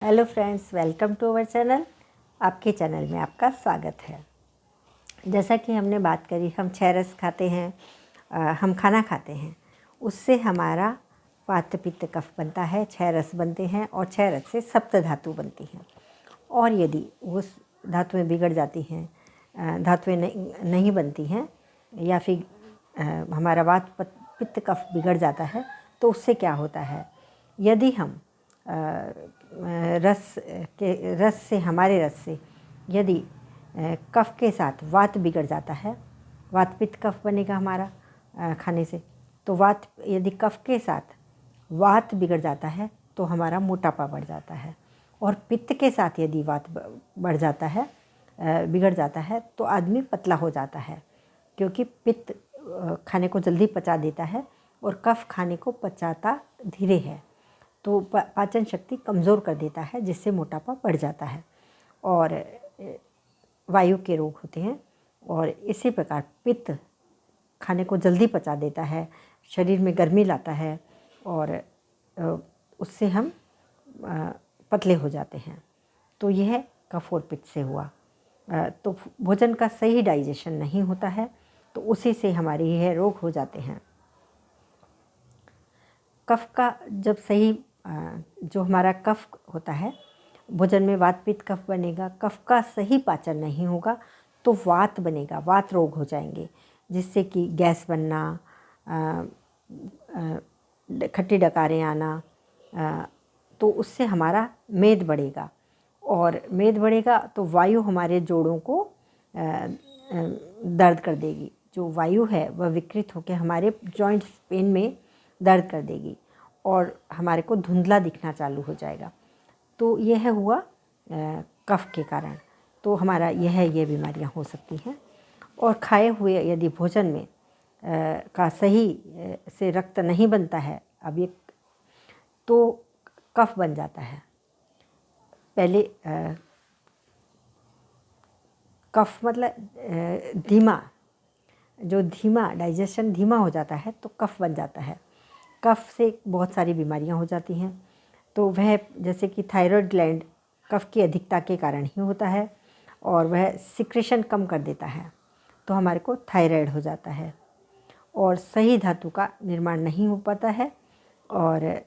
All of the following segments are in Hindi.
Hello friends, welcome to our channel. आपके चैनल में आपका स्वागत है। जैसा कि हमने बात करी, हम 6 रस खाते हैं, हम खाना खाते हैं, उससे हमारा वात पित्त कफ बनता है। 6 रस बनते हैं और 6 रस से सप्त धातु बनती हैं। और यदि उस धातुएं बिगड़ जाती हैं, धातुएं नहीं बनती हैं, या फिर हमारा वात पित्त कफ बिगड़ जाता है, तो उससे क्या होता है, यदि हम हमारे रस से यदि कफ के साथ वात बिगड़ जाता है, वात पित्त कफ बनेगा हमारा खाने से। तो वात यदि कफ के साथ वात बिगड़ जाता है तो हमारा मोटापा बढ़ जाता है। और पित्त के साथ यदि वात बढ़ जाता है, बिगड़ जाता है, तो आदमी पतला हो जाता है, क्योंकि पित्त खाने को जल्दी पचा देता है और कफ खाने को पचाता धीरे है। तो पाचन शक्ति कमज़ोर कर देता है, जिससे मोटापा बढ़ जाता है और वायु के रोग होते हैं। और इसी प्रकार पित्त खाने को जल्दी पचा देता है, शरीर में गर्मी लाता है और उससे हम पतले हो जाते हैं। तो यह कफ और पित्त से हुआ। तो भोजन का सही डाइजेशन नहीं होता है, तो उसी से हमारे यह रोग हो जाते हैं। कफ का जब सही जो हमारा कफ होता है, भोजन में वात पित्त कफ बनेगा। कफ का सही पाचन नहीं होगा तो वात बनेगा, वात रोग हो जाएंगे, जिससे कि गैस बनना, खट्टी डकारें आना, तो उससे हमारा मेद बढ़ेगा। और मेद बढ़ेगा तो वायु हमारे जोड़ों को दर्द कर देगी। जो वायु है वह विकृत होकर हमारे जॉइंट पेन में दर्द कर देगी और हमारे को धुंधला दिखना चालू हो जाएगा। तो यह हुआ कफ के कारण। तो हमारा ये बीमारियां हो सकती हैं। और खाए हुए यदि भोजन में का सही से रक्त नहीं बनता है, अब ये तो कफ बन जाता है। पहले कफ मतलब धीमा डाइजेशन धीमा हो जाता है तो कफ बन जाता है। कफ से बहुत सारी बीमारियां हो जाती हैं। तो वह जैसे कि थायराइड ग्लैंड कफ की अधिकता के कारण ही होता है और वह सिक्रेशन कम कर देता है, तो हमारे को थायराइड हो जाता है और सही धातु का निर्माण नहीं हो पाता है। और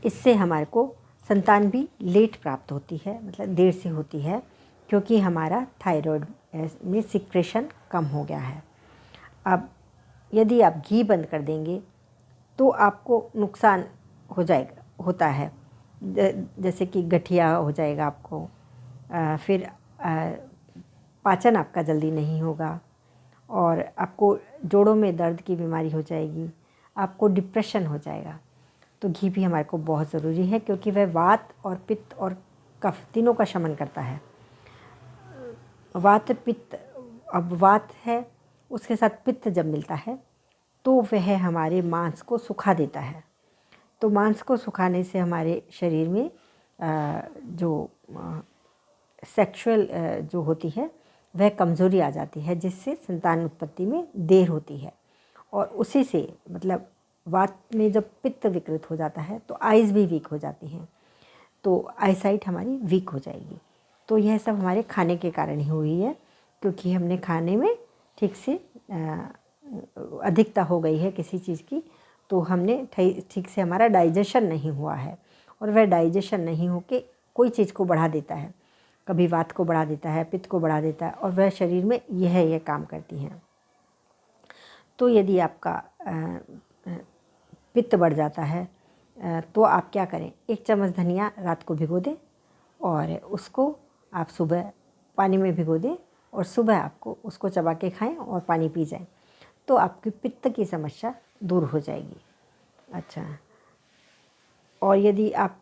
इससे हमारे को संतान भी लेट प्राप्त होती है, मतलब देर से होती है, क्योंकि हमारा थायराइड में सिक्रेशन कम हो गया है। अब यदि आप घी बंद कर देंगे तो आपको नुकसान होता है, जैसे कि गठिया हो जाएगा आपको, फिर पाचन आपका जल्दी नहीं होगा और आपको जोड़ों में दर्द की बीमारी हो जाएगी, आपको डिप्रेशन हो जाएगा। तो घी भी हमारे को बहुत ज़रूरी है, क्योंकि वह वात और पित्त और कफ तीनों का शमन करता है। वात पित्त, अब वात है, उसके साथ पित्त जब मिलता है तो वह हमारे मांस को सुखा देता है। तो मांस को सुखाने से हमारे शरीर में जो सेक्सुअल जो होती है वह कमज़ोरी आ जाती है, जिससे संतान उत्पत्ति में देर होती है। और उसी से मतलब वात में जब पित्त विकृत हो जाता है तो आइज़ भी वीक हो जाती हैं, तो आईसाइट हमारी वीक हो जाएगी। तो यह सब हमारे खाने के कारण ही हुई है, क्योंकि हमने खाने में ठीक से अधिकता हो गई है किसी चीज़ की, तो हमने ठीक से हमारा डाइजेशन नहीं हुआ है। और वह डाइजेशन नहीं होके कोई चीज़ को बढ़ा देता है, कभी वात को बढ़ा देता है, पित्त को बढ़ा देता है, और वह शरीर में यह काम करती हैं। तो यदि आपका पित्त बढ़ जाता है तो आप क्या करें, 1 चम्मच धनिया रात को भिगो दें और उसको आप सुबह पानी में भिगो दें और सुबह आपको उसको चबा के खाएं और पानी पी जाएं, तो आपकी पित्त की समस्या दूर हो जाएगी। अच्छा, और यदि आप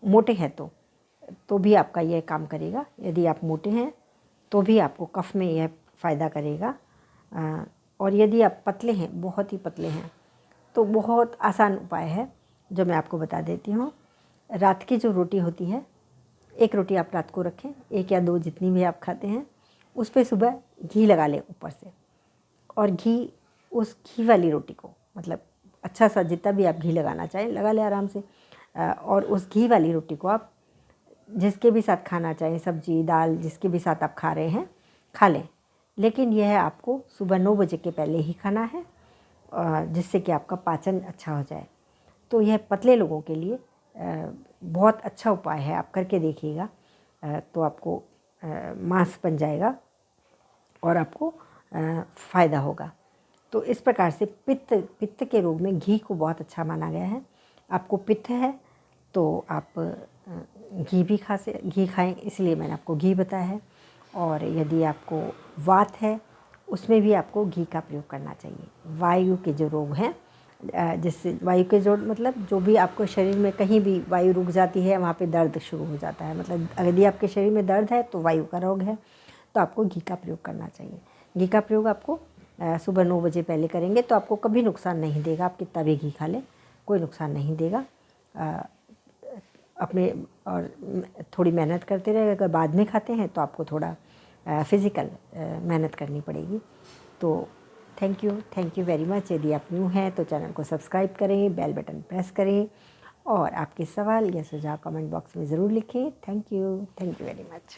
मोटे हैं तो भी आपका यह काम करेगा। यदि आप मोटे हैं तो भी आपको कफ में यह फ़ायदा करेगा। और यदि आप पतले हैं, बहुत ही पतले हैं, तो बहुत आसान उपाय है जो मैं आपको बता देती हूँ। रात की जो रोटी होती है, 1 रोटी आप रात को रखें, 1 या 2 जितनी भी आप खाते हैं, उस पर सुबह घी लगा लें ऊपर से। और उस घी वाली रोटी को, मतलब अच्छा सा जितना भी आप घी लगाना चाहें लगा लें आराम से। और उस घी वाली रोटी को आप जिसके भी साथ खाना चाहें, सब्जी दाल जिसके भी साथ आप खा रहे हैं खा लें, लेकिन यह आपको सुबह 9 बजे के पहले ही खाना है, जिससे कि आपका पाचन अच्छा हो जाए। तो यह पतले लोगों के लिए बहुत अच्छा उपाय है, आप करके देखिएगा। तो आपको मांस बन जाएगा और आपको फ़ायदा होगा। तो इस प्रकार से पित्त के रोग में घी को बहुत अच्छा माना गया है। आपको पित्त है तो आप घी भी घी खाएं, इसलिए मैंने आपको घी बताया है। और यदि आपको वात है उसमें भी आपको घी का प्रयोग करना चाहिए। वायु के जो रोग हैं, जिससे वायु के जोड़ मतलब जो भी आपको शरीर में कहीं भी वायु रुक जाती है वहाँ पे दर्द शुरू हो जाता है, मतलब यदि आपके शरीर में दर्द है तो वायु का रोग है, तो आपको घी का प्रयोग करना चाहिए। घी का प्रयोग आपको सुबह 9 बजे पहले करेंगे तो आपको कभी नुकसान नहीं देगा। आप कितना भी घी खा लें कोई नुकसान नहीं देगा। अपने और थोड़ी मेहनत करते रहे, अगर बाद में खाते हैं तो आपको थोड़ा फिज़िकल मेहनत करनी पड़ेगी। तो थैंक यू वेरी मच। यदि आप न्यू हैं तो चैनल को सब्सक्राइब करें, बेल बटन प्रेस करें और आपके सवाल या सुझाव कमेंट बॉक्स में ज़रूर लिखें। Thank you very much.